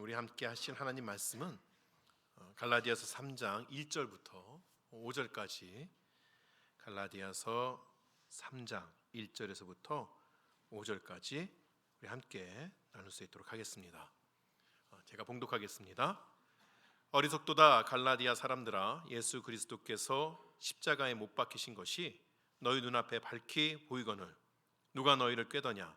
우리 함께 하신 하나님 말씀은 갈라디아서 3장 1절부터 5절까지 갈라디아서 3장 1절에서부터 5절까지 우리 함께 나눌 수 있도록 하겠습니다. 제가 봉독하겠습니다. 어리석도다 갈라디아 사람들아, 예수 그리스도께서 십자가에 못 박히신 것이 너희 눈앞에 밝히 보이거늘 누가 너희를 꾀더냐?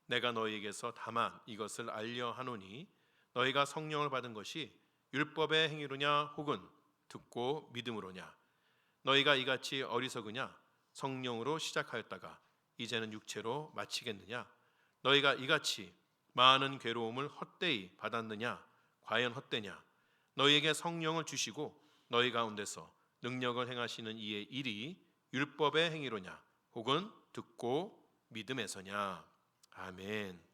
내가 너희에게서 다만 이것을 알려 하노니 너희가 성령을 받은 것이 율법의 행위로냐 혹은 듣고 믿음으로냐? 너희가 이같이 어리석으냐? 성령으로 시작하였다가 이제는 육체로 마치겠느냐? 너희가 이같이 많은 괴로움을 헛되이 받았느냐? 과연 헛되냐? 너희에게 성령을 주시고 너희 가운데서 능력을 행하시는 이의 일이 율법의 행위로냐 혹은 듣고 믿음에서냐? 아멘.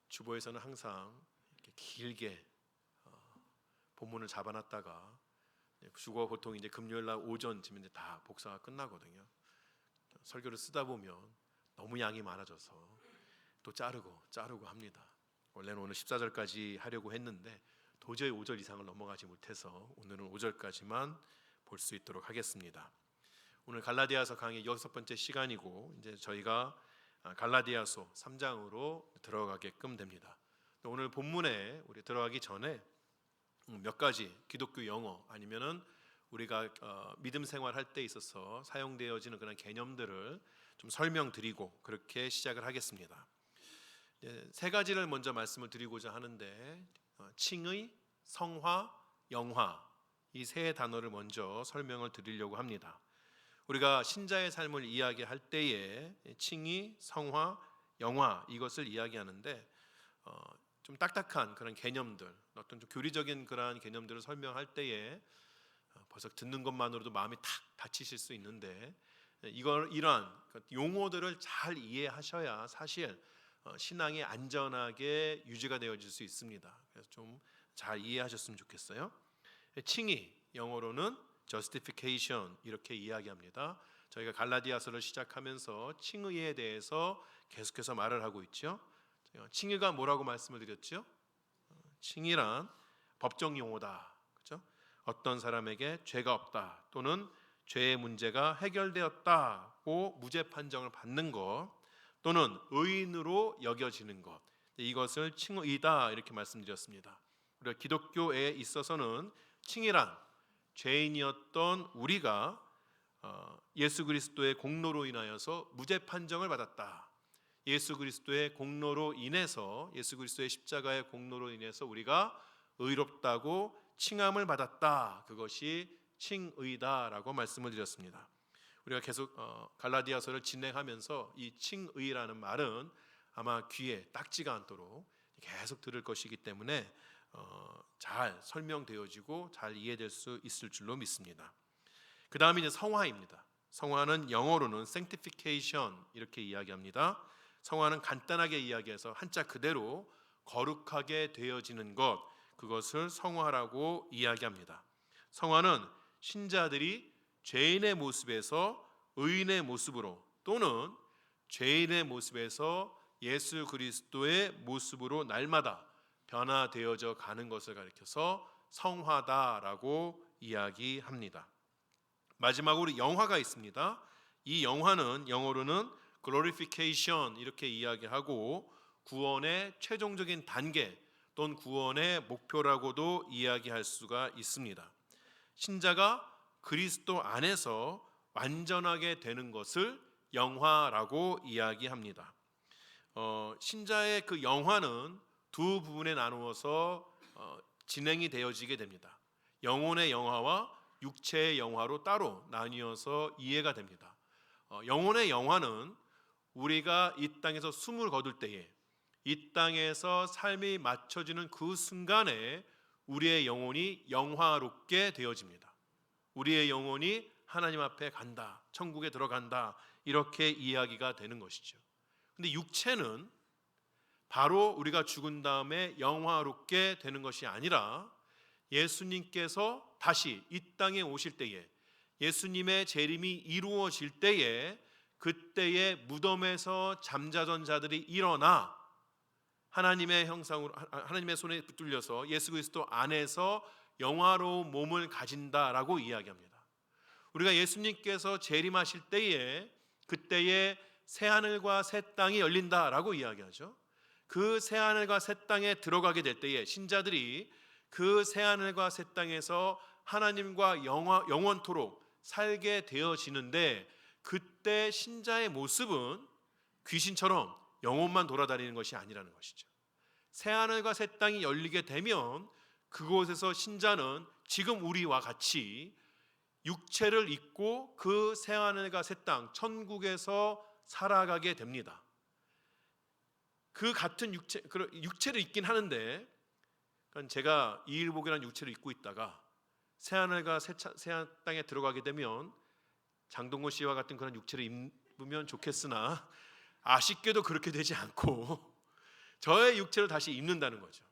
주보에서는 항상 이렇게 길게 본문을 잡아놨다가 주보가 보통 이제 금요일날 오전쯤 이제 다 복사가 끝나거든요. 설교를 쓰다 보면 너무 양이 많아져서 또 자르고 합니다. 원래는 오늘 14절까지 하려고 했는데 도저히 5절 이상을 넘어가지 못해서 오늘은 5절까지만 볼 수 있도록 하겠습니다. 오늘 갈라디아서 강의 6번째 시간이고 이제 저희가 갈라디아서 3장으로 들어가게끔 됩니다. 오늘 본문에 우리 들어가기 전에 몇 가지 기독교 용어 아니면은 우리가 믿음 생활할 때 있어서 사용되어지는 그런 개념들을 좀 설명드리고 그렇게 시작을 하겠습니다. 세 가지를 먼저 말씀을 드리고자 하는데 칭의, 성화, 영화 이 세 단어를 먼저 설명을 드리려고 합니다. 우리가 신자의 삶을 이야기할 때에 칭의, 성화, 영화 이것을 이야기하는데 좀 딱딱한 그런 개념들, 어떤 좀 교리적인 그러한 개념들을 설명할 때에 벌써 듣는 것만으로도 마음이 탁 다치실 수 있는데 이러한 용어들을 잘 이해하셔야 사실 신앙이 안전하게 유지가 되어질 수 있습니다. 그래서 좀 잘 이해하셨으면 좋겠어요. 칭의, 영어로는 justification 이렇게 이야기합니다. 저희가 갈라디아서를 시작하면서 칭의에 대해서 계속해서 말을 하고 있죠. 칭의가 뭐라고 말씀을 드렸죠? 칭의란 법정 용어다. 그렇죠? 어떤 사람에게 죄가 없다 또는 죄의 문제가 해결되었다고 무죄 판정을 받는 것 또는 의인으로 여겨지는 것, 이것을 칭의다 이렇게 말씀드렸습니다. 우리가 기독교에 있어서는 칭의란 죄인이었던 우리가 예수 그리스도의 공로로 인하여서 무죄 판정을 받았다. 예수 그리스도의 공로로 인해서 예수 그리스도의 십자가의 공로로 인해서 우리가 의롭다고 칭함을 받았다. 그것이 칭의다라고 말씀을 드렸습니다. 우리가 계속 갈라디아서를 진행하면서 이 칭의라는 말은 아마 귀에 딱지가 않도록 계속 들을 것이기 때문에 잘 설명되어지고 잘 이해될 수 있을 줄로 믿습니다. 그 다음에 이제 성화입니다. 성화는 영어로는 sanctification 이렇게 이야기합니다. 성화는 간단하게 이야기해서 한자 그대로 거룩하게 되어지는 것, 그것을 성화라고 이야기합니다. 성화는 신자들이 죄인의 모습에서 의인의 모습으로 또는 죄인의 모습에서 예수 그리스도의 모습으로 날마다 변화되어져 가는 것을 가리켜서 성화다라고 이야기합니다. 마지막으로 영화가 있습니다. 이 영화는 영어로는 glorification 이렇게 이야기하고 구원의 최종적인 단계 또는 구원의 목표라고도 이야기할 수가 있습니다. 신자가 그리스도 안에서 완전하게 되는 것을 영화라고 이야기합니다. 신자의 그 영화는 두 부분에 나누어서 진행이 되어지게 됩니다. 영혼의 영화와 육체의 영화로 따로 나뉘어서 이해가 됩니다. 영혼의 영화는 우리가 이 땅에서 숨을 거둘 때에 이 땅에서 삶이 맞춰지는 그 순간에 우리의 영혼이 영화롭게 되어집니다. 우리의 영혼이 하나님 앞에 간다, 천국에 들어간다 이렇게 이야기가 되는 것이죠. 근데 육체는 바로 우리가 죽은 다음에 영화롭게 되는 것이 아니라 예수님께서 다시 이 땅에 오실 때에 예수님의 재림이 이루어질 때에 그때의 무덤에서 잠자던 자들이 일어나 하나님의 형상으로 하나님의 손에 붙들려서 예수 그리스도 안에서 영화로운 몸을 가진다라고 이야기합니다. 우리가 예수님께서 재림하실 때에 그때에 새 하늘과 새 땅이 열린다라고 이야기하죠. 그 새 하늘과 새 땅에 들어가게 될 때에 신자들이 그 새 하늘과 새 땅에서 하나님과 영원토록 살게 되어지는데, 그때 신자의 모습은 귀신처럼 영혼만 돌아다니는 것이 아니라는 것이죠. 새 하늘과 새 땅이 열리게 되면 그곳에서 신자는 지금 우리와 같이 육체를 입고 그 새 하늘과 새 땅 천국에서 살아가게 됩니다. 그 같은 육체를 입긴 하는데, 제가 이일복이라는 육체를 입고 있다가 새 하늘과 새 땅에 들어가게 되면 장동건 씨와 같은 그런 육체를 입으면 좋겠으나 아쉽게도 그렇게 되지 않고 저의 육체를 다시 입는다는 거죠.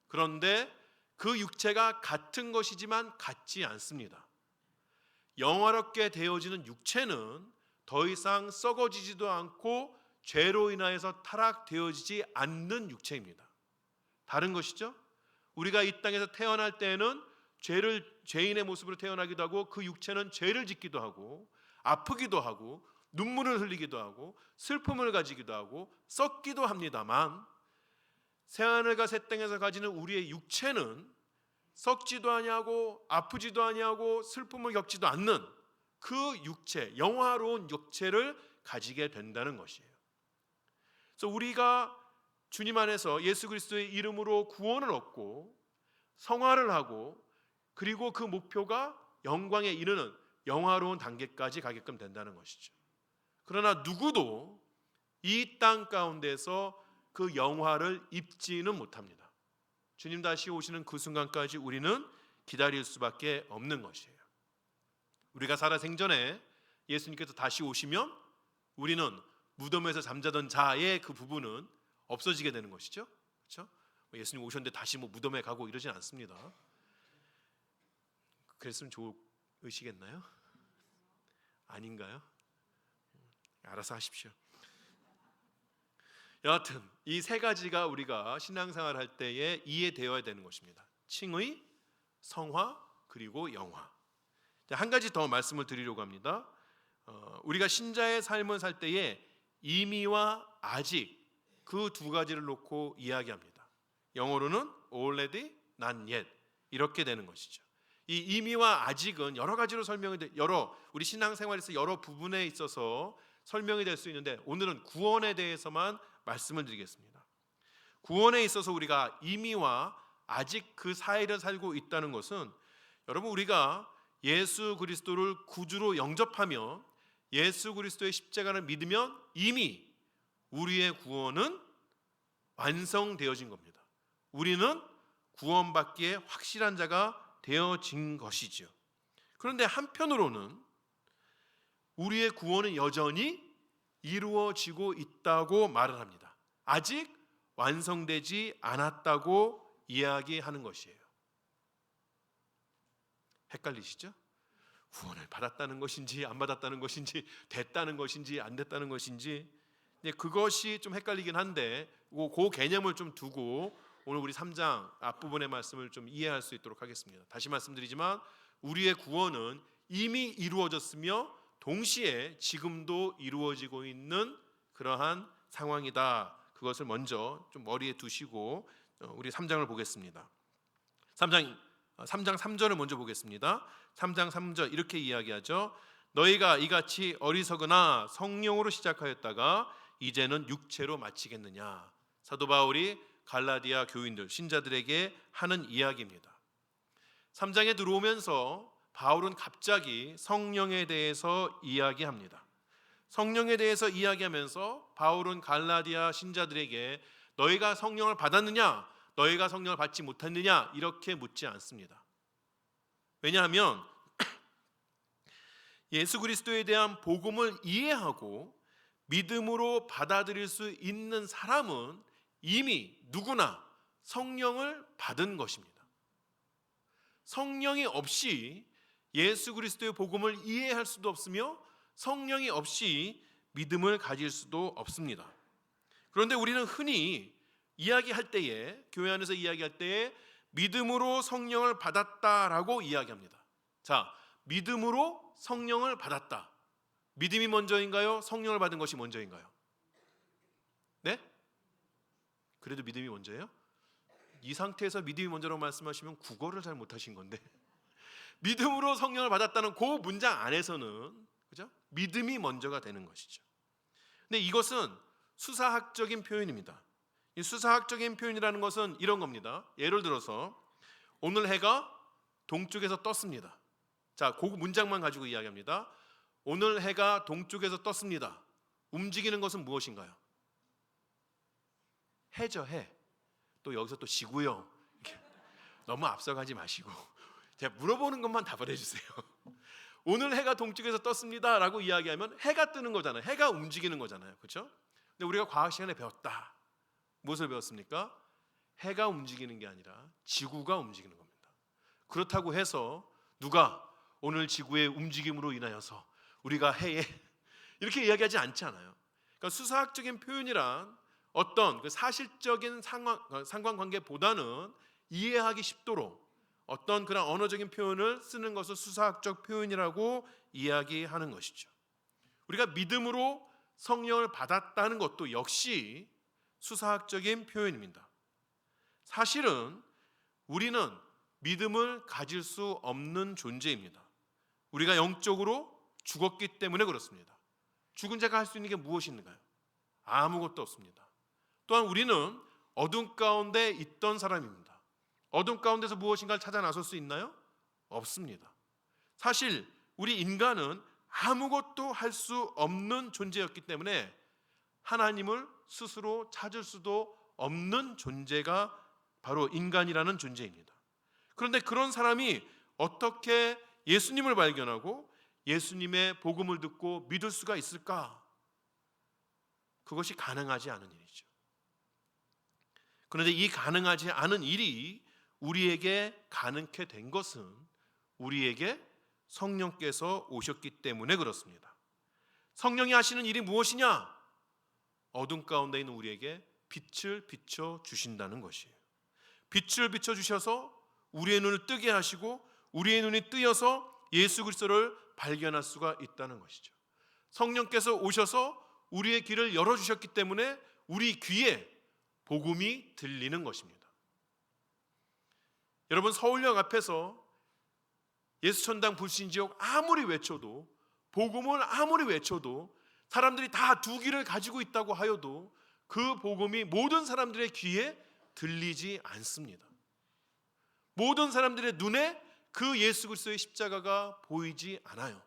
그런데 그 육체가 같은 것이지만 같지 않습니다. 영화롭게 되어지는 육체는 더 이상 썩어지지도 않고 죄로 인하여서 타락되어지지 않는 육체입니다. 다른 것이죠. 우리가 이 땅에서 태어날 때에는 죄인의 모습으로 태어나기도 하고 그 육체는 죄를 짓기도 하고 아프기도 하고 눈물을 흘리기도 하고 슬픔을 가지기도 하고 썩기도 합니다만, 새하늘과 새 땅에서 가지는 우리의 육체는 썩지도 아니하고 아프지도 아니하고 슬픔을 겪지도 않는 그 육체, 영화로운 육체를 가지게 된다는 것이에요. 그래서 우리가 주님 안에서 예수 그리스도의 이름으로 구원을 얻고 성화를 하고, 그리고 그 목표가 영광에 이르는 영화로운 단계까지 가게끔 된다는 것이죠. 그러나 누구도 이 땅 가운데서 그 영화를 입지는 못합니다. 주님 다시 오시는 그 순간까지 우리는 기다릴 수밖에 없는 것이에요. 우리가 살아생전에 예수님께서 다시 오시면 우리는 무덤에서 잠자던 자의 그 부분은 없어지게 되는 것이죠. 그렇죠? 예수님 오셨는데 다시 무덤에 가고 이러진 않습니다. 그랬으면 좋으시겠나요? 아닌가요? 알아서 하십시오. 여하튼 이 세 가지가 우리가 신앙생활 할 때에 이해되어야 되는 것입니다. 칭의, 성화, 그리고 영화. 한 가지 더 말씀을 드리려고 합니다. 우리가 신자의 삶을 살 때에 이미와 아직 그 두 가지를 놓고 이야기합니다. 영어로는 already, not yet 이렇게 되는 것이죠. 이 이미와 아직은 여러 가지로 우리 신앙생활에서 여러 부분에 있어서 설명이 될 수 있는데, 오늘은 구원에 대해서만 말씀을 드리겠습니다. 구원에 있어서 우리가 이미와 아직 그 사이를 살고 있다는 것은, 여러분, 우리가 예수 그리스도를 구주로 영접하며 예수 그리스도의 십자가를 믿으면 이미 우리의 구원은 완성되어진 겁니다. 우리는 구원받기에 확실한 자가 되어진 것이죠. 그런데 한편으로는 우리의 구원은 여전히 이루어지고 있다고 말을 합니다. 아직 완성되지 않았다고 이야기하는 것이에요. 헷갈리시죠? 구원을 받았다는 것인지 안 받았다는 것인지, 됐다는 것인지 안 됐다는 것인지, 그것이 좀 헷갈리긴 한데 그 개념을 좀 두고 오늘 우리 3장 앞부분의 말씀을 좀 이해할 수 있도록 하겠습니다. 다시 말씀드리지만 우리의 구원은 이미 이루어졌으며 동시에 지금도 이루어지고 있는 그러한 상황이다. 그것을 먼저 좀 머리에 두시고 우리 3장을 보겠습니다. 3장 3절을 먼저 보겠습니다. 3장 3절 이렇게 이야기하죠. 너희가 이같이 어리석으나 성령으로 시작하였다가 이제는 육체로 마치겠느냐. 사도 바울이 갈라디아 교인들, 신자들에게 하는 이야기입니다. 3장에 들어오면서 바울은 갑자기 성령에 대해서 이야기합니다. 성령에 대해서 이야기하면서 바울은 갈라디아 신자들에게 너희가 성령을 받았느냐, 너희가 성령을 받지 못했느냐 이렇게 묻지 않습니다. 왜냐하면 예수 그리스도에 대한 복음을 이해하고 믿음으로 받아들일 수 있는 사람은 이미 누구나 성령을 받은 것입니다. 성령이 없이 예수 그리스도의 복음을 이해할 수도 없으며 성령이 없이 믿음을 가질 수도 없습니다. 그런데 우리는 흔히 이야기할 때에, 교회 안에서 이야기할 때에 믿음으로 성령을 받았다라고 이야기합니다. 자, 믿음으로 성령을 받았다. 믿음이 먼저인가요? 성령을 받은 것이 먼저인가요? 네? 그래도 믿음이 먼저예요? 이 상태에서 믿음이 먼저라고 말씀하시면 국어를 잘 못하신 건데 믿음으로 성령을 받았다는 그 문장 안에서는, 그죠? 믿음이 먼저가 되는 것이죠. 근데 이것은 수사학적인 표현입니다. 이 수사학적인 표현이라는 것은 이런 겁니다. 예를 들어서 오늘 해가 동쪽에서 떴습니다. 자, 그 문장만 가지고 이야기합니다. 오늘 해가 동쪽에서 떴습니다. 움직이는 것은 무엇인가요? 해죠, 해. 또 여기서 또 지고요. 너무 앞서가지 마시고 제가 물어보는 것만 답을 해주세요. 오늘 해가 동쪽에서 떴습니다 라고 이야기하면 해가 뜨는 거잖아요. 해가 움직이는 거잖아요. 그렇죠? 근데 우리가 과학 시간에 배웠다. 무엇을 배웠습니까? 해가 움직이는 게 아니라 지구가 움직이는 겁니다. 그렇다고 해서 누가 오늘 지구의 움직임으로 인하여서 우리가 해에 이렇게 이야기하지 않지 않아요. 그러니까 수사학적인 표현이란 어떤 그 사실적인 상관관계보다는 이해하기 쉽도록 어떤 그런 언어적인 표현을 쓰는 것을 수사학적 표현이라고 이야기하는 것이죠. 우리가 믿음으로 성령을 받았다는 것도 역시 수사학적인 표현입니다. 사실은 우리는 믿음을 가질 수 없는 존재입니다. 우리가 영적으로 죽었기 때문에 그렇습니다. 죽은 자가 할 수 있는 게 무엇인가요? 아무것도 없습니다. 또한 우리는 어둠 가운데 있던 사람입니다. 어둠 가운데서 무엇인가를 찾아 나설 수 있나요? 없습니다. 사실 우리 인간은 아무것도 할 수 없는 존재였기 때문에 하나님을 스스로 찾을 수도 없는 존재가 바로 인간이라는 존재입니다. 그런데 그런 사람이 어떻게 예수님을 발견하고 예수님의 복음을 듣고 믿을 수가 있을까? 그것이 가능하지 않은 일이죠. 그런데 이 가능하지 않은 일이 우리에게 가능케 된 것은 우리에게 성령께서 오셨기 때문에 그렇습니다. 성령이 하시는 일이 무엇이냐? 어둠 가운데 있는 우리에게 빛을 비춰 주신다는 것이에요. 빛을 비춰 주셔서 우리의 눈을 뜨게 하시고 우리의 눈이 뜨여서 예수 그리스도를 발견할 수가 있다는 것이죠. 성령께서 오셔서 우리의 귀를 열어주셨기 때문에 우리 귀에 복음이 들리는 것입니다. 여러분, 서울역 앞에서 예수천당 불신지옥 아무리 외쳐도, 복음을 아무리 외쳐도, 사람들이 다 두 귀를 가지고 있다고 하여도 그 복음이 모든 사람들의 귀에 들리지 않습니다. 모든 사람들의 눈에 그 예수 그리스도의 십자가가 보이지 않아요.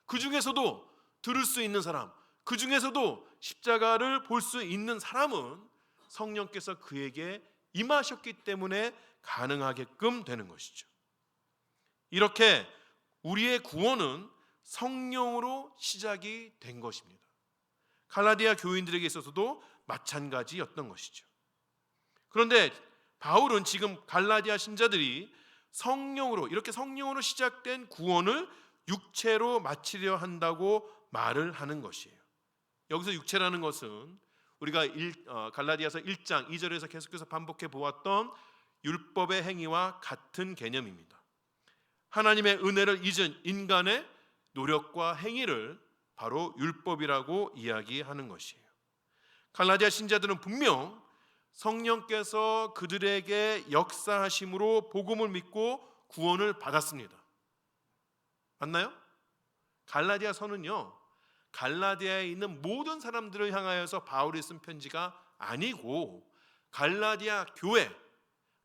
그 중에서도 들을 수 있는 사람, 그 중에서도 십자가를 볼 수 있는 사람은 성령께서 그에게 임하셨기 때문에 가능하게끔 되는 것이죠. 이렇게 우리의 구원은 성령으로 시작이 된 것입니다. 갈라디아 교인들에게 있어서도 마찬가지였던 것이죠. 그런데 바울은 지금 갈라디아 신자들이 성령으로, 이렇게 성령으로 시작된 구원을 육체로 마치려 한다고 말을 하는 것이에요. 여기서 육체라는 것은 우리가 갈라디아서 1장 2절에서 계속해서 반복해 보았던 율법의 행위와 같은 개념입니다. 하나님의 은혜를 잊은 인간의 노력과 행위를 바로 율법이라고 이야기하는 것이에요. 갈라디아 신자들은 분명 성령께서 그들에게 역사하심으로 복음을 믿고 구원을 받았습니다. 맞나요? 갈라디아서는요, 갈라디아에 있는 모든 사람들을 향하여서 바울이 쓴 편지가 아니고 갈라디아 교회,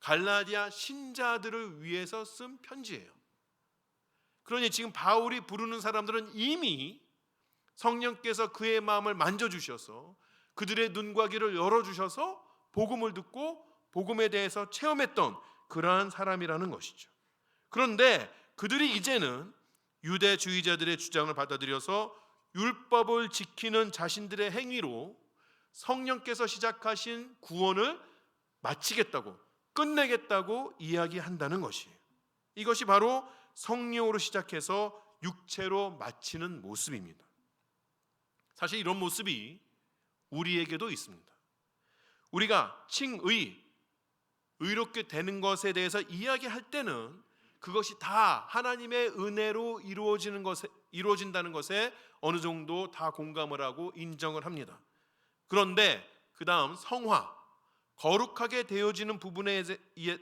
갈라디아 신자들을 위해서 쓴 편지예요. 그러니 지금 바울이 부르는 사람들은 이미 성령께서 그의 마음을 만져주셔서 그들의 눈과 귀를 열어주셔서 복음을 듣고 복음에 대해서 체험했던 그러한 사람이라는 것이죠. 그런데 그들이 이제는 유대주의자들의 주장을 받아들여서 율법을 지키는 자신들의 행위로 성령께서 시작하신 구원을 마치겠다고, 끝내겠다고 이야기한다는 것이에요. 이것이 바로 성령으로 시작해서 육체로 마치는 모습입니다. 사실 이런 모습이 우리에게도 있습니다. 우리가 의롭게 되는 것에 대해서 이야기할 때는 그것이 다 하나님의 은혜로 이루어진다는 것에 어느 정도 다 공감을 하고 인정을 합니다. 그런데 그 다음 성화, 거룩하게 되어지는 부분에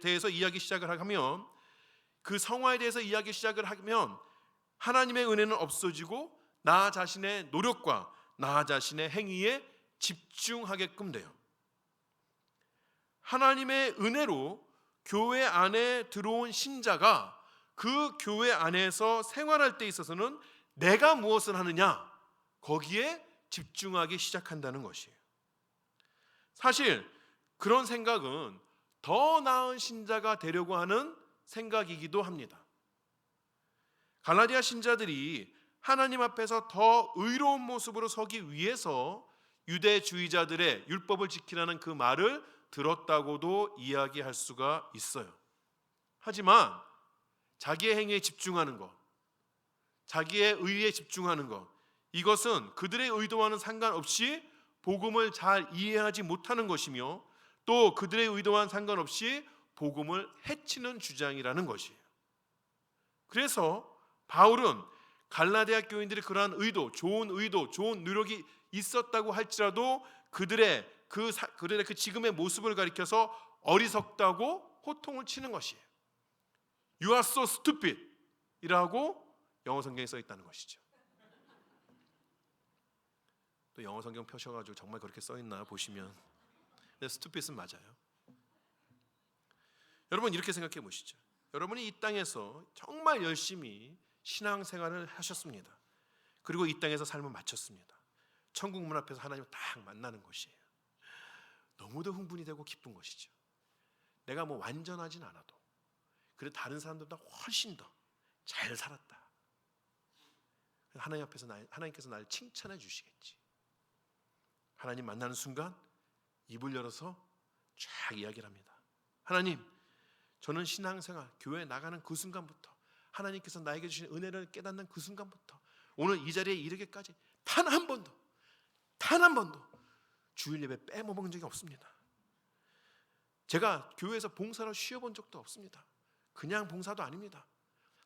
대해서 이야기 시작을 하면, 그 성화에 대해서 이야기 시작을 하면 하나님의 은혜는 없어지고 나 자신의 노력과 나 자신의 행위에 집중하게끔 돼요. 하나님의 은혜로 교회 안에 들어온 신자가 그 교회 안에서 생활할 때 있어서는 내가 무엇을 하느냐, 거기에 집중하기 시작한다는 것이에요. 사실 그런 생각은 더 나은 신자가 되려고 하는 생각이기도 합니다. 갈라디아 신자들이 하나님 앞에서 더 의로운 모습으로 서기 위해서 유대주의자들의 율법을 지키라는 그 말을 들었다고도 이야기할 수가 있어요. 하지만 자기의 행위에 집중하는 것, 자기의 의에 집중하는 것, 이것은 그들의 의도와는 상관없이 복음을 잘 이해하지 못하는 것이며, 또 그들의 의도와는 상관없이 복음을 해치는 주장이라는 것이에요. 그래서 바울은 갈라디아 교인들이 그러한 좋은 노력이 있었다고 할지라도 그들의 그 지금의 모습을 가리켜서 어리석다고 호통을 치는 것이에요. You are so stupid 이라고 영어 성경에 써 있다는 것이죠. 또 영어 성경 펴셔가지고 정말 그렇게 써 있나 보시면, 근데 stupid은 맞아요. 여러분 이렇게 생각해 보시죠. 여러분이 이 땅에서 정말 열심히 신앙생활을 하셨습니다. 그리고 이 땅에서 삶을 마쳤습니다. 천국 문 앞에서 하나님을 딱 만나는 것이에요. 너무도 흥분이 되고 기쁜 것이죠. 내가 뭐 완전하진 않아도 그래도 다른 사람들보다 훨씬 더 잘 살았다. 하나님 앞에서 하나님께서 나를 칭찬해 주시겠지. 하나님 만나는 순간 입을 열어서 쫙 이야기를 합니다. 하나님, 저는 신앙생활, 교회에 나가는 그 순간부터, 하나님께서 나에게 주신 은혜를 깨닫는 그 순간부터 오늘 이 자리에 이르기까지 단 한 번도 주일 예배 빼먹은 적이 없습니다. 제가 교회에서 봉사로 쉬어본 적도 없습니다. 그냥 봉사도 아닙니다.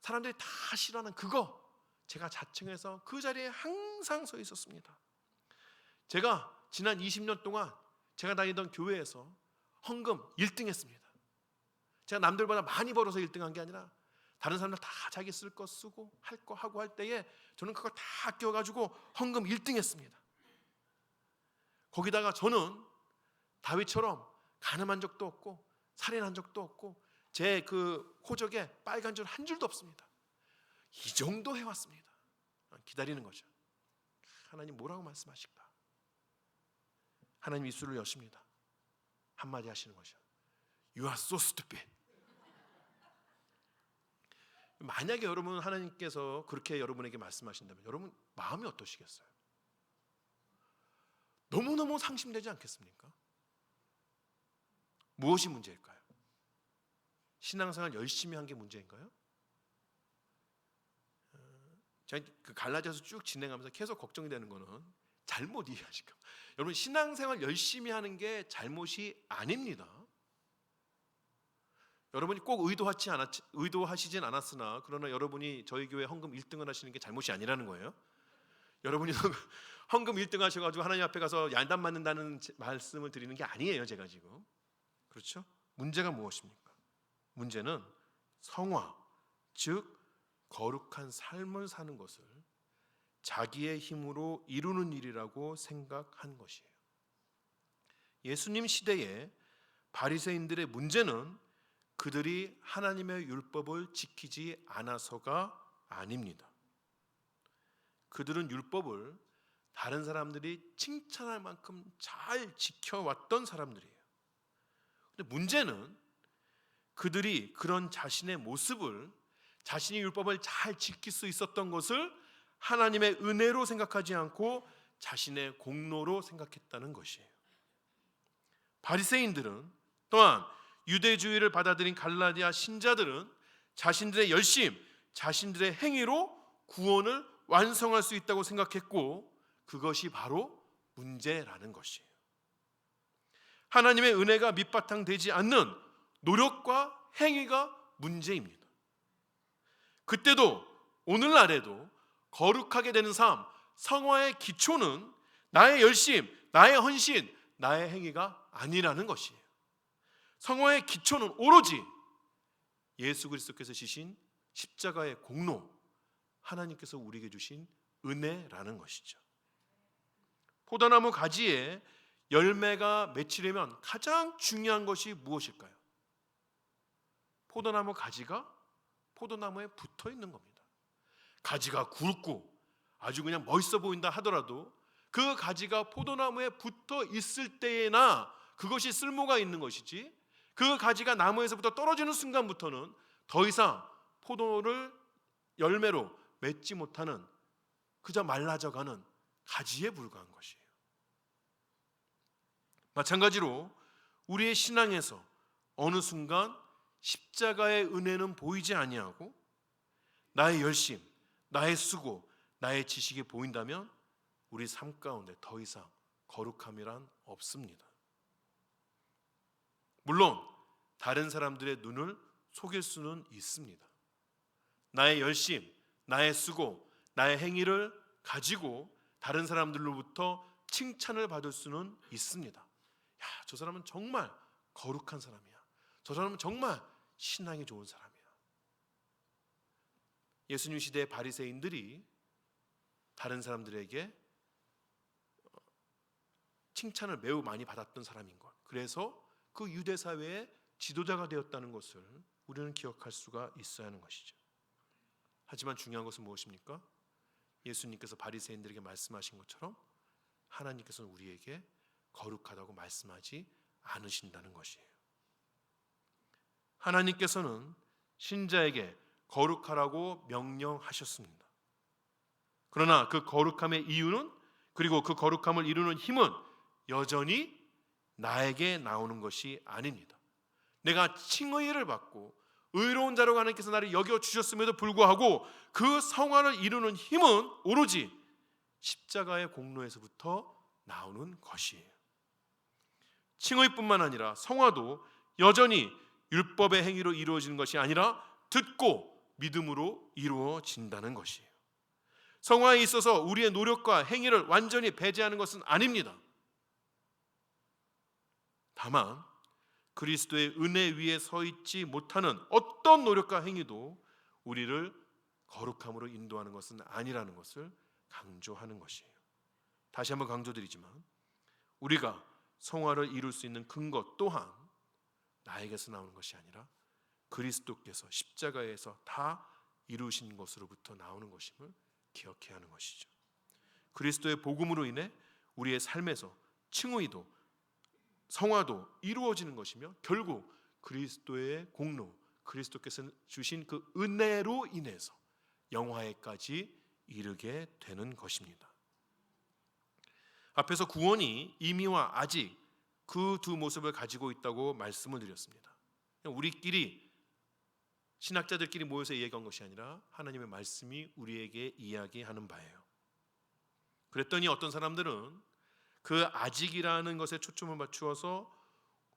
사람들이 다 싫어하는 그거 제가 자청해서 그 자리에 항상 서 있었습니다. 제가 지난 20년 동안 제가 다니던 교회에서 헌금 1등 했습니다. 제가 남들보다 많이 벌어서 1등한 게 아니라 다른 사람들 다 자기 쓸 거 쓰고 할 거 하고 할 때에 저는 그걸 다 아껴가지고 헌금 1등 했습니다. 거기다가 저는 다윗처럼 가늠한 적도 없고 살인한 적도 없고 제 그 호적에 빨간 줄 한 줄도 없습니다. 이 정도 해왔습니다. 기다리는 거죠. 하나님 뭐라고 말씀하실까? 하나님 입술을 여십니다. 한마디 하시는 거죠. You are so stupid. 만약에 여러분 하나님께서 그렇게 여러분에게 말씀하신다면 여러분 마음이 어떠시겠어요? 너무너무 상심되지 않겠습니까? 무엇이 문제일까요? 신앙생활 열심히 한 게 문제인가요? 제가 그 갈라디아서 쭉 진행하면서 계속 걱정이 되는 거는 잘못 이해하실까? 여러분 신앙생활 열심히 하는 게 잘못이 아닙니다. 여러분이 꼭 의도하시진 않았으나 그러나 여러분이 저희 교회 헌금 1등을 하시는 게 잘못이 아니라는 거예요. 여러분이 헌금 1등 하셔가지고 하나님 앞에 가서 야단 맞는다는 말씀을 드리는 게 아니에요. 제가 지금 그렇죠? 문제가 무엇입니까? 문제는 성화, 즉 거룩한 삶을 사는 것을 자기의 힘으로 이루는 일이라고 생각한 것이에요. 예수님 시대에 바리새인들의 문제는 그들이 하나님의 율법을 지키지 않아서가 아닙니다. 그들은 율법을 다른 사람들이 칭찬할 만큼 잘 지켜왔던 사람들이에요. 근데 문제는 그들이 그런 자신의 모습을, 자신이 율법을 잘 지킬 수 있었던 것을 하나님의 은혜로 생각하지 않고 자신의 공로로 생각했다는 것이에요. 바리새인들은 또한 유대주의를 받아들인 갈라디아 신자들은 자신들의 열심, 자신들의 행위로 구원을 완성할 수 있다고 생각했고 그것이 바로 문제라는 것이에요. 하나님의 은혜가 밑바탕 되지 않는 노력과 행위가 문제입니다. 그때도 오늘날에도 거룩하게 되는 삶, 성화의 기초는 나의 열심, 나의 헌신, 나의 행위가 아니라는 것이에요. 성화의 기초는 오로지 예수 그리스도께서 지신 십자가의 공로, 하나님께서 우리에게 주신 은혜라는 것이죠. 포도나무 가지에 열매가 맺히려면 가장 중요한 것이 무엇일까요? 포도나무 가지가 포도나무에 붙어 있는 겁니다. 가지가 굵고 아주 그냥 멋있어 보인다 하더라도 그 가지가 포도나무에 붙어 있을 때에나 그것이 쓸모가 있는 것이지, 그 가지가 나무에서부터 떨어지는 순간부터는 더 이상 포도를 열매로 맺지 못하는, 그저 말라져가는 가지에 불과한 것이에요. 마찬가지로 우리의 신앙에서 어느 순간 십자가의 은혜는 보이지 아니하고 나의 열심, 나의 수고, 나의 지식이 보인다면 우리 삶 가운데 더 이상 거룩함이란 없습니다. 물론 다른 사람들의 눈을 속일 수는 있습니다. 나의 열심, 나의 수고, 나의 행위를 가지고 다른 사람들로부터 칭찬을 받을 수는 있습니다. 야, 저 사람은 정말 거룩한 사람이야. 저 사람은 정말 신앙이 좋은 사람이야. 예수님 시대의 바리새인들이 다른 사람들에게 칭찬을 매우 많이 받았던 사람인 것, 그래서 그 유대 사회의 지도자가 되었다는 것을 우리는 기억할 수가 있어야 하는 것이죠. 하지만 중요한 것은 무엇입니까? 예수님께서 바리새인들에게 말씀하신 것처럼 하나님께서는 우리에게 거룩하다고 말씀하지 않으신다는 것이에요. 하나님께서는 신자에게 거룩하라고 명령하셨습니다. 그러나 그 거룩함의 이유는, 그리고 그 거룩함을 이루는 힘은 여전히 나에게 나오는 것이 아닙니다. 내가 칭의를 받고 의로운 자로 하나님께서 나를 여겨주셨음에도 불구하고 그 성화를 이루는 힘은 오로지 십자가의 공로에서부터 나오는 것이에요. 칭의뿐만 아니라 성화도 여전히 율법의 행위로 이루어지는 것이 아니라 듣고 믿음으로 이루어진다는 것이에요. 성화에 있어서 우리의 노력과 행위를 완전히 배제하는 것은 아닙니다. 다만 그리스도의 은혜 위에 서 있지 못하는 어떤 노력과 행위도 우리를 거룩함으로 인도하는 것은 아니라는 것을 강조하는 것이에요. 다시 한번 강조드리지만 우리가 성화를 이룰 수 있는 근거 또한 나에게서 나오는 것이 아니라 그리스도께서 십자가에서 다 이루신 것으로부터 나오는 것임을 기억해야 하는 것이죠. 그리스도의 복음으로 인해 우리의 삶에서 칭의도 성화도 이루어지는 것이며 결국 그리스도의 공로, 그리스도께서 주신 그 은혜로 인해서 영화에까지 이르게 되는 것입니다. 앞에서 구원이 이미와 아직 그 두 모습을 가지고 있다고 말씀을 드렸습니다. 우리끼리 신학자들끼리 모여서 이야기한 것이 아니라 하나님의 말씀이 우리에게 이야기하는 바예요. 그랬더니 어떤 사람들은 그 아직이라는 것에 초점을 맞추어서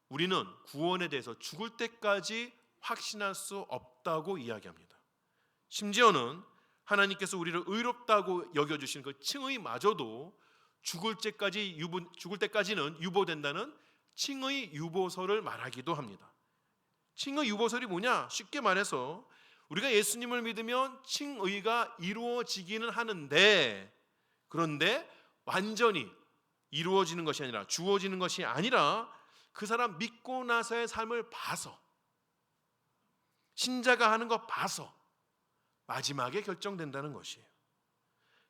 우리는 구원에 대해서 죽을 때까지 확신할 수 없다고 이야기합니다. 심지어는 하나님께서 우리를 의롭다고 여겨주신 그 칭의마저도 죽을 때까지는 유보된다는 칭의 유보설을 말하기도 합니다. 칭의 유보설이 뭐냐? 쉽게 말해서 우리가 예수님을 믿으면 칭의가 이루어지기는 하는데, 그런데 완전히 이루어지는 것이 아니라, 주어지는 것이 아니라 그 사람 믿고 나서의 삶을 봐서, 신자가 하는 거 봐서 마지막에 결정된다는 것이에요.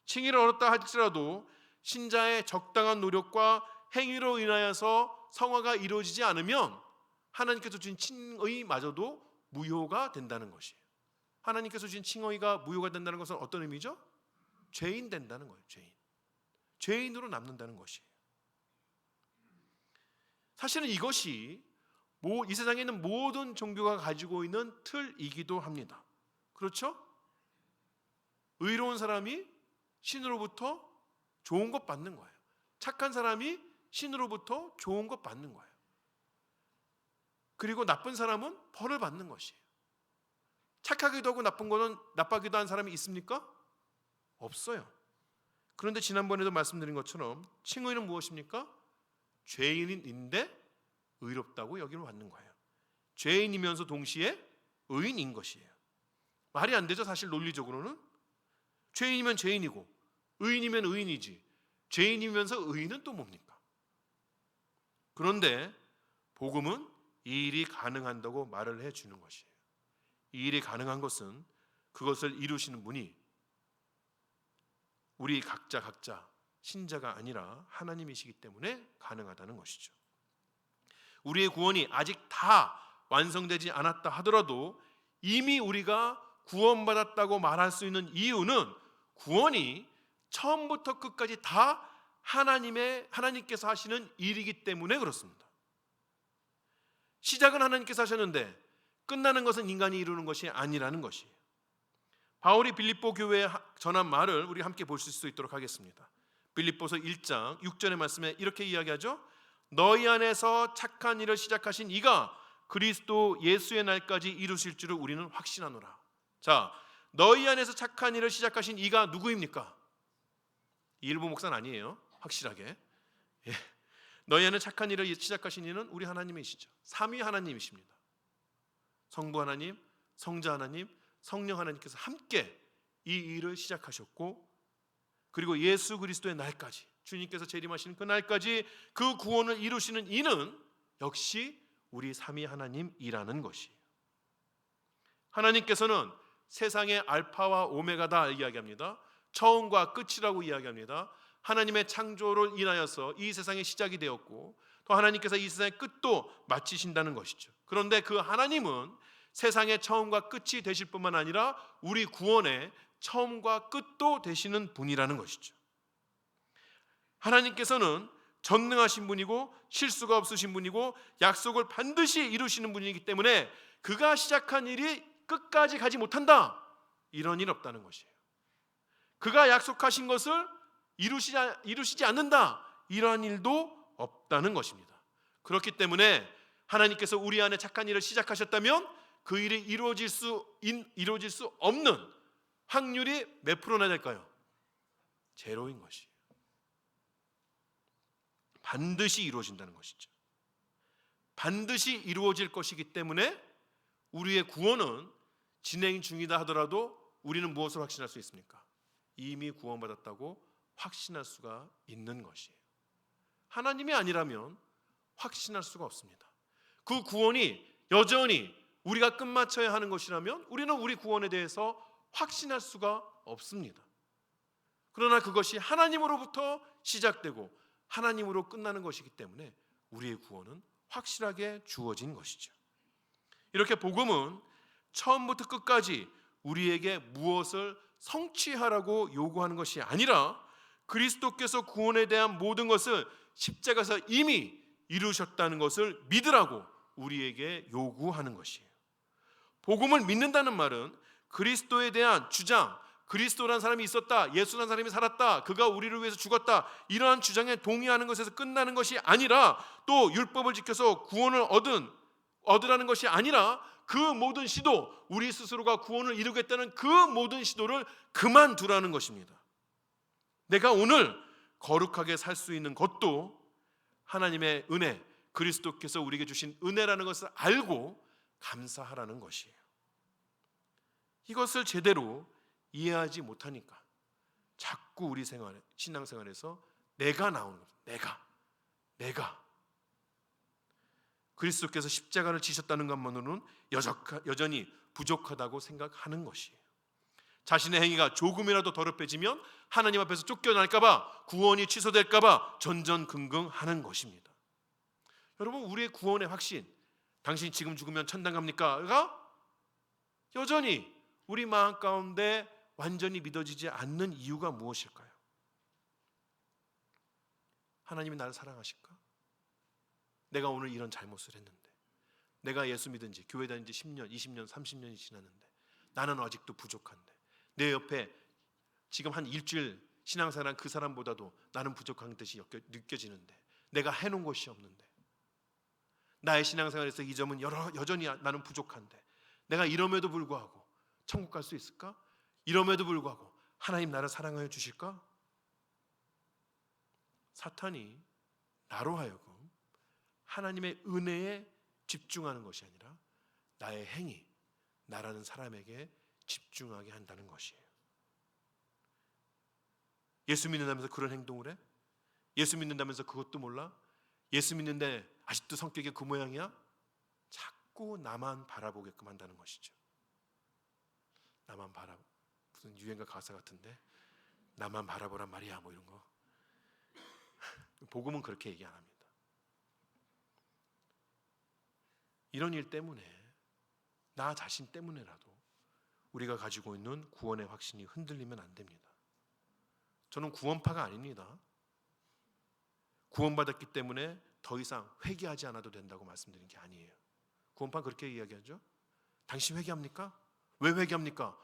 칭의를 얻었다 할지라도 신자의 적당한 노력과 행위로 인하여서 성화가 이루어지지 않으면 하나님께서 주신 칭의마저도 무효가 된다는 것이에요. 하나님께서 주신 칭의가 무효가 된다는 것은 어떤 의미죠? 죄인 된다는 거예요. 죄인으로 남는다는 것이에요. 사실은 이것이 이 세상에 있는 모든 종교가 가지고 있는 틀이기도 합니다. 그렇죠? 의로운 사람이 신으로부터 좋은 것 받는 거예요. 착한 사람이 신으로부터 좋은 것 받는 거예요. 그리고 나쁜 사람은 벌을 받는 것이에요. 착하기도 하고 나쁘기도 한 사람이 있습니까? 없어요. 그런데 지난번에도 말씀드린 것처럼 칭의는 무엇입니까? 죄인인데 의롭다고 여김을 받는 거예요. 죄인이면서 동시에 의인인 것이에요. 말이 안 되죠, 사실 논리적으로는. 죄인이면 죄인이고 의인이면 의인이지, 죄인이면서 의인은 또 뭡니까? 그런데 복음은 이 일이 가능한다고 말을 해주는 것이에요. 이 일이 가능한 것은 그것을 이루시는 분이 우리 각자 신자가 아니라 하나님이시기 때문에 가능하다는 것이죠. 우리의 구원이 아직 다 완성되지 않았다 하더라도 이미 우리가 구원받았다고 말할 수 있는 이유는 구원이 처음부터 끝까지 다 하나님께서 하시는 일이기 때문에 그렇습니다. 시작은 하나님께서 하셨는데 끝나는 것은 인간이 이루는 것이 아니라는 것이에요. 바울이 빌립보 교회에 전한 말을 우리 함께 볼 수 있도록 하겠습니다. 빌립보서 1장 6절의 말씀에 이렇게 이야기하죠. 너희 안에서 착한 일을 시작하신 이가 그리스도 예수의 날까지 이루실 줄을 우리는 확신하노라. 자, 너희 안에서 착한 일을 시작하신 이가 누구입니까? 일부 목사는 아니에요. 확실하게. 예. 너희 안에 착한 일을 시작하신 이는 우리 하나님이시죠. 삼위 하나님이십니다. 성부 하나님, 성자 하나님, 성령 하나님께서 함께 이 일을 시작하셨고, 그리고 예수 그리스도의 날까지, 주님께서 재림하시는 그 날까지 그 구원을 이루시는 이는 역시 우리 삼위 하나님이라는 것이에요. 하나님께서는 세상의 알파와 오메가다 이야기합니다. 처음과 끝이라고 이야기합니다. 하나님의 창조를 인하여서 이 세상의 시작이 되었고 또 하나님께서 이 세상의 끝도 마치신다는 것이죠. 그런데 그 하나님은 세상의 처음과 끝이 되실 뿐만 아니라 우리 구원의 처음과 끝도 되시는 분이라는 것이죠. 하나님께서는 전능하신 분이고 실수가 없으신 분이고 약속을 반드시 이루시는 분이기 때문에 그가 시작한 일이 끝까지 가지 못한다, 이런 일 없다는 것이에요. 그가 약속하신 것을 이루시지 않는다, 이러한 일도 없다는 것입니다. 그렇기 때문에 하나님께서 우리 안에 착한 일을 시작하셨다면 그 일이 이루어질 수 없는 확률이 몇 프로나 될까요? 제로인 것이에요. 반드시 이루어진다는 것이죠. 반드시 이루어질 것이기 때문에 우리의 구원은 진행 중이다 하더라도 우리는 무엇을 확신할 수 있습니까? 이미 구원받았다고 확신할 수가 있는 것이에요. 하나님이 아니라면 확신할 수가 없습니다. 그 구원이 여전히 우리가 끝마쳐야 하는 것이라면 우리는 우리 구원에 대해서 확신할 수가 없습니다. 그러나 그것이 하나님으로부터 시작되고 하나님으로 끝나는 것이기 때문에 우리의 구원은 확실하게 주어진 것이죠. 이렇게 복음은 처음부터 끝까지 우리에게 무엇을 성취하라고 요구하는 것이 아니라 그리스도께서 구원에 대한 모든 것을 십자가에서 이미 이루셨다는 것을 믿으라고 우리에게 요구하는 것이에요. 복음을 믿는다는 말은 그리스도에 대한 주장, 그리스도라는 사람이 있었다, 예수라는 사람이 살았다, 그가 우리를 위해서 죽었다, 이러한 주장에 동의하는 것에서 끝나는 것이 아니라 또 율법을 지켜서 구원을 얻으라는 것이 아니라 그 모든 시도, 우리 스스로가 구원을 이루겠다는 그 모든 시도를 그만두라는 것입니다. 내가 오늘 거룩하게 살 수 있는 것도 하나님의 은혜, 그리스도께서 우리에게 주신 은혜라는 것을 알고 감사하라는 것이에요. 이것을 제대로 이해하지 못하니까 자꾸 우리 신앙생활에서 내가 나오는 거예요. 내가 그리스도께서 십자가를 지셨다는 것만으로는 여전히 부족하다고 생각하는 것이에요. 자신의 행위가 조금이라도 더럽혀지면 하나님 앞에서 쫓겨날까 봐, 구원이 취소될까 봐 전전긍긍하는 것입니다. 여러분, 우리의 구원의 확신, 당신이 지금 죽으면 천당 갑니까?가 여전히 우리 마음 가운데 완전히 믿어지지 않는 이유가 무엇일까요? 하나님이 나를 사랑하실까? 내가 오늘 이런 잘못을 했는데, 내가 예수 믿은 지, 교회 다닌 지 10년, 20년, 30년이 지났는데 나는 아직도 부족한데, 내 옆에 지금 한 일주일 신앙생활한 그 사람보다도 나는 부족한 듯이 느껴지는데, 내가 해놓은 것이 없는데, 나의 신앙생활에서 이 점은 여전히 나는 부족한데 내가 이럼에도 불구하고 천국 갈 수 있을까? 이럼에도 불구하고 하나님 나를 사랑하여 주실까? 사탄이 나로 하여금 하나님의 은혜에 집중하는 것이 아니라 나의 행위, 나라는 사람에게 집중하게 한다는 것이에요. 예수 믿는다면서 그런 행동을 해? 예수 믿는다면서 그것도 몰라? 예수 믿는데 아직도 성격이 그 모양이야? 자꾸 나만 바라보게끔 한다는 것이죠. 나만 무슨 유행가 가사 같은데 나만 바라보란 말이야 뭐 이런 거. 복음은 그렇게 얘기 안 합니다. 이런 일 때문에 나 자신 때문에라도 우리가 가지고 있는 구원의 확신이 흔들리면 안 됩니다. 저는 구원파가 아닙니다. 구원받았기 때문에 더 이상 회개하지 않아도 된다고 말씀드린 게 아니에요. 구원파는 그렇게 이야기하죠. 당신 회개합니까? 왜 회개합니까?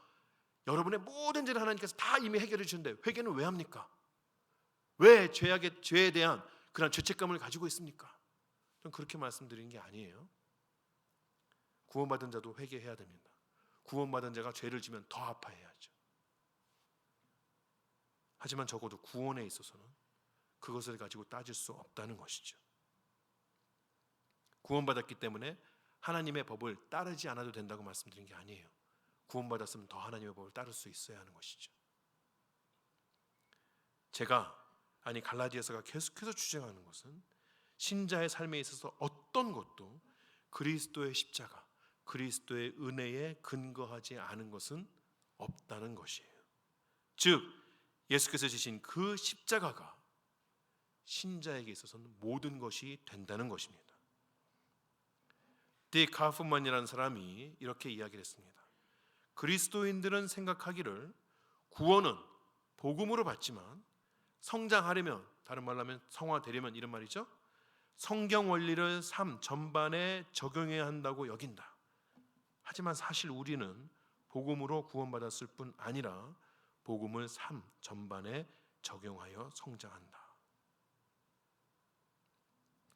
여러분의 모든 죄를 하나님께서 다 이미 해결해 주셨는데 회개는 왜 합니까? 왜 죄에 대한 그런 죄책감을 가지고 있습니까? 저는 그렇게 말씀드리는 게 아니에요. 구원받은 자도 회개해야 됩니다. 구원받은 자가 죄를 지면 더 아파해야죠. 하지만 적어도 구원에 있어서는 그것을 가지고 따질 수 없다는 것이죠. 구원받았기 때문에 하나님의 법을 따르지 않아도 된다고 말씀드린 게 아니에요. 구원받았으면 더 하나님의 법을 따를 수 있어야 하는 것이죠. 갈라디아서가 계속해서 주장하는 것은 신자의 삶에 있어서 어떤 것도 그리스도의 십자가, 그리스도의 은혜에 근거하지 않은 것은 없다는 것이에요. 즉 예수께서 지신 그 십자가가 신자에게 있어서는 모든 것이 된다는 것입니다. 디 카프만이라는 사람이 이렇게 이야기를 했습니다. 그리스도인들은 생각하기를 구원은 복음으로 받지만 성장하려면, 다른 말로 하면 성화되려면 이런 말이죠. 성경 원리를 삶 전반에 적용해야 한다고 여긴다. 하지만 사실 우리는 복음으로 구원받았을 뿐 아니라 복음을 삶 전반에 적용하여 성장한다.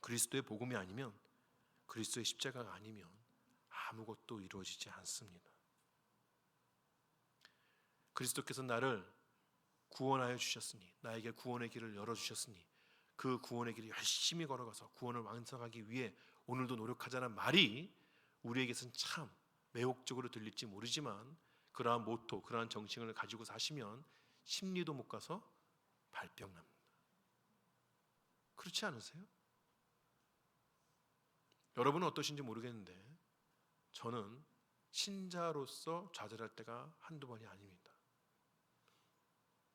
그리스도의 복음이 아니면, 그리스도의 십자가가 아니면 아무것도 이루어지지 않습니다. 그리스도께서 나를 구원하여 주셨으니, 나에게 구원의 길을 열어주셨으니 그 구원의 길을 열심히 걸어가서 구원을 완성하기 위해 오늘도 노력하자는 말이 우리에게선 참 매혹적으로 들릴지 모르지만 그러한 모토, 그러한 정신을 가지고 사시면 심리도 못 가서 발병 납니다. 그렇지 않으세요? 여러분은 어떠신지 모르겠는데 저는 신자로서 좌절할 때가 한두 번이 아닙니다.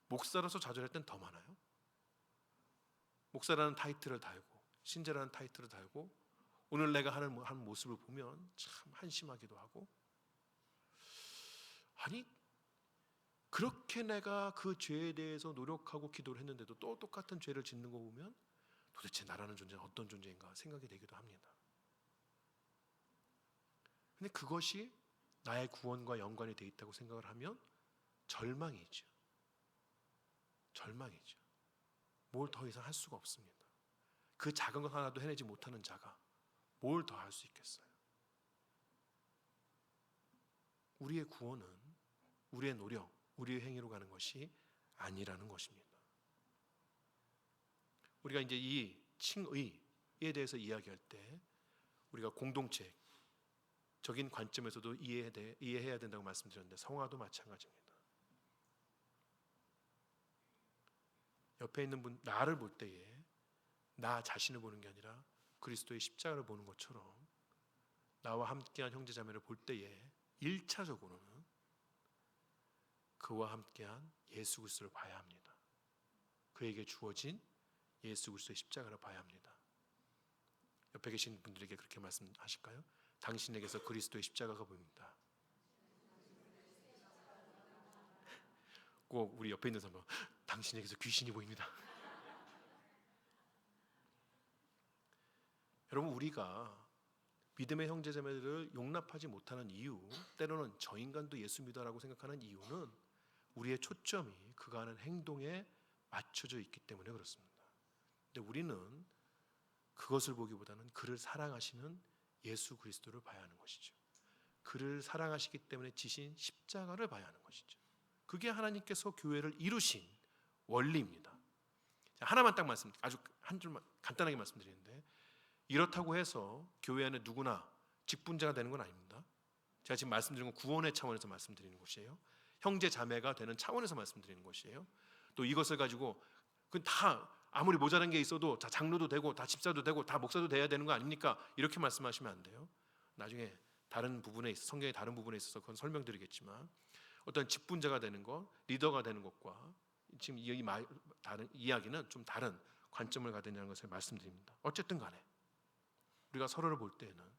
목사로서 좌절할 땐 더 많아요. 목사라는 타이틀을 달고 신자라는 타이틀을 달고 오늘 내가 하는 모습을 보면 참 한심하기도 하고, 아니 그렇게 내가 그 죄에 대해서 노력하고 기도를 했는데도 또 똑같은 죄를 짓는 거 보면 도대체 나라는 존재는 어떤 존재인가 생각이 되기도 합니다. 근데 그것이 나의 구원과 연관이 돼 있다고 생각을 하면 절망이죠. 절망이죠. 뭘 더 이상 할 수가 없습니다. 그 작은 것 하나도 해내지 못하는 자가 뭘 더 할 수 있겠어요? 우리의 구원은 우리의 노력, 우리의 행위로 가는 것이 아니라는 것입니다. 우리가 이제 이 칭의에 대해서 이야기할 때 우리가 공동체적인 관점에서도 이해해야 된다고 말씀드렸는데 성화도 마찬가지입니다. 옆에 있는 분, 나를 볼 때에 나 자신을 보는 게 아니라 그리스도의 십자가를 보는 것처럼 나와 함께한 형제자매를 볼 때에 1차적으로는 그와 함께한 예수 그리스도를 봐야 합니다. 그에게 주어진 예수 그리스도의 십자가를 봐야 합니다. 옆에 계신 분들에게 그렇게 말씀하실까요? 당신에게서 그리스도의 십자가가 보입니다. 꼭 우리 옆에 있는 사람, 당신에게서 귀신이 보입니다. 여러분, 우리가 믿음의 형제자매들을 용납하지 못하는 이유, 때로는 저 인간도 예수 믿어라고 생각하는 이유는 우리의 초점이 그가 하는 행동에 맞춰져 있기 때문에 그렇습니다. 근데 우리는 그것을 보기보다는 그를 사랑하시는 예수 그리스도를 봐야 하는 것이죠. 그를 사랑하시기 때문에 지신 십자가를 봐야 하는 것이죠. 그게 하나님께서 교회를 이루신 원리입니다. 하나만 딱 아주 한 줄만 간단하게 말씀드리는데, 이렇다고 해서 교회 안에 누구나 직분자가 되는 건 아닙니다. 제가 지금 말씀드린 건 구원의 차원에서 말씀드리는 것이에요. 형제 자매가 되는 차원에서 말씀드리는 것이에요. 또 이것을 가지고 다 아무리 모자란 게 있어도 다 장로도 되고 다 집사도 되고 다 목사도 돼야 되는 거 아닙니까? 이렇게 말씀하시면 안 돼요. 나중에 다른 부분에 있어 성경의 다른 부분에 있어서 그건 설명드리겠지만, 어떤 직분자가 되는 것, 리더가 되는 것과 지금 다른 이야기는 좀 다른 관점을 가지는 것을 말씀드립니다. 어쨌든 간에 우리가 서로를 볼 때에는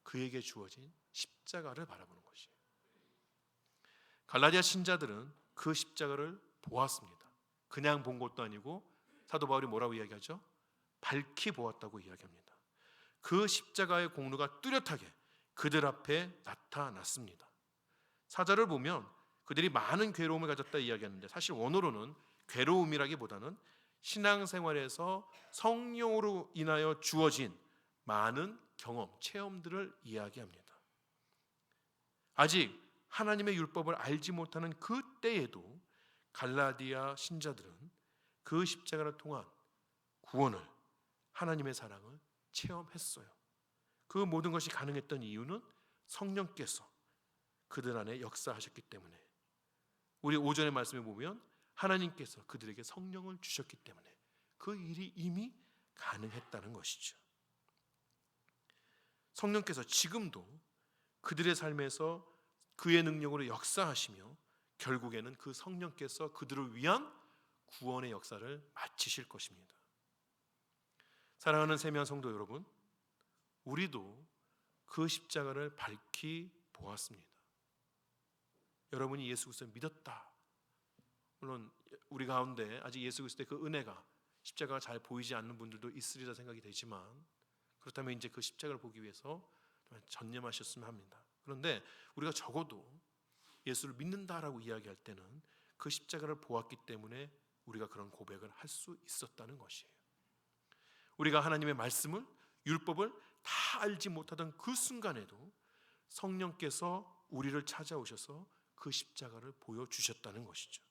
그에게 주어진 십자가를 바라보는 것이에요. 갈라디아 신자들은 그 십자가를 보았습니다. 그냥 본 것도 아니고 사도 바울이 뭐라고 이야기하죠? 밝히 보았다고 이야기합니다. 그 십자가의 공로가 뚜렷하게 그들 앞에 나타났습니다. 사절을 보면 그들이 많은 괴로움을 가졌다 이야기하는데, 사실 원어로는 괴로움이라기보다는 신앙생활에서 성령으로 인하여 주어진 많은 경험, 체험들을 이야기합니다. 아직 하나님의 율법을 알지 못하는 그 때에도 갈라디아 신자들은 그 십자가를 통한 구원을, 하나님의 사랑을 체험했어요. 그 모든 것이 가능했던 이유는 성령께서 그들 안에 역사하셨기 때문에, 우리 오전의 말씀에 보면 하나님께서 그들에게 성령을 주셨기 때문에 그 일이 이미 가능했다는 것이죠. 성령께서 지금도 그들의 삶에서 그의 능력으로 역사하시며 결국에는 그 성령께서 그들을 위한 구원의 역사를 마치실 것입니다. 사랑하는 세미한 성도 여러분, 우리도 그 십자가를 밝히 보았습니다. 여러분이 예수 그리스도를 믿었다, 물론 우리 가운데 아직 예수 그리스도의 그 은혜가, 십자가가 잘 보이지 않는 분들도 있으리라 생각이 되지만, 그렇다면 이제 그 십자가를 보기 위해서 전념하셨으면 합니다. 그런데 우리가 적어도 예수를 믿는다라고 이야기할 때는 그 십자가를 보았기 때문에 우리가 그런 고백을 할 수 있었다는 것이에요. 우리가 하나님의 말씀을, 율법을 다 알지 못하던 그 순간에도 성령께서 우리를 찾아오셔서 그 십자가를 보여주셨다는 것이죠.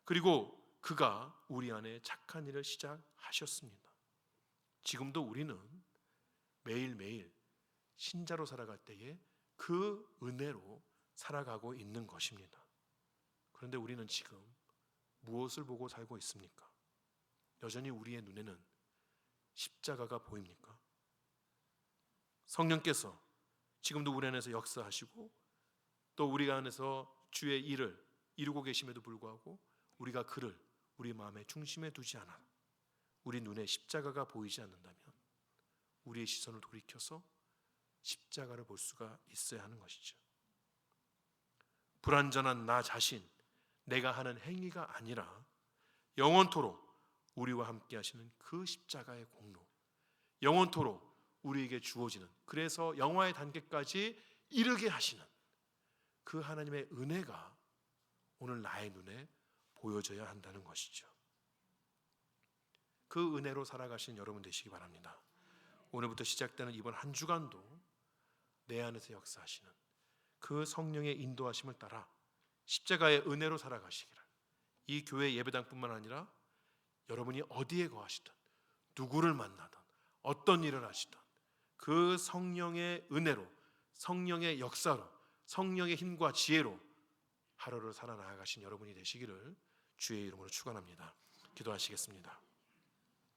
그리고 그가 우리 안에 착한 일을 시작하셨습니다. 지금도 우리는 매일매일 신자로 살아갈 때에 그 은혜로 살아가고 있는 것입니다. 그런데 우리는 지금 무엇을 보고 살고 있습니까? 여전히 우리의 눈에는 십자가가 보입니까? 성령께서 지금도 우리 안에서 역사하시고 또 우리 안에서 주의 일을 이루고 계심에도 불구하고 우리가 그를 우리 마음의 중심에 두지 않아 우리 눈에 십자가가 보이지 않는다면 우리의 시선을 돌이켜서 십자가를 볼 수가 있어야 하는 것이죠. 불완전한 나 자신, 내가 하는 행위가 아니라 영원토록 우리와 함께 하시는 그 십자가의 공로, 영원토록 우리에게 주어지는, 그래서 영화의 단계까지 이르게 하시는 그 하나님의 은혜가 오늘 나의 눈에 보여져야 한다는 것이죠. 그 은혜로 살아가신 여러분 되시기 바랍니다. 오늘부터 시작되는 이번 한 주간도 내 안에서 역사하시는 그 성령의 인도하심을 따라 십자가의 은혜로 살아가시기를, 이 교회 예배당뿐만 아니라 여러분이 어디에 거하시든 누구를 만나든 어떤 일을 하시든 그 성령의 은혜로, 성령의 역사로, 성령의 힘과 지혜로 하루를 살아나가신 여러분이 되시기를 주의 이름으로 축원합니다. 기도하시겠습니다.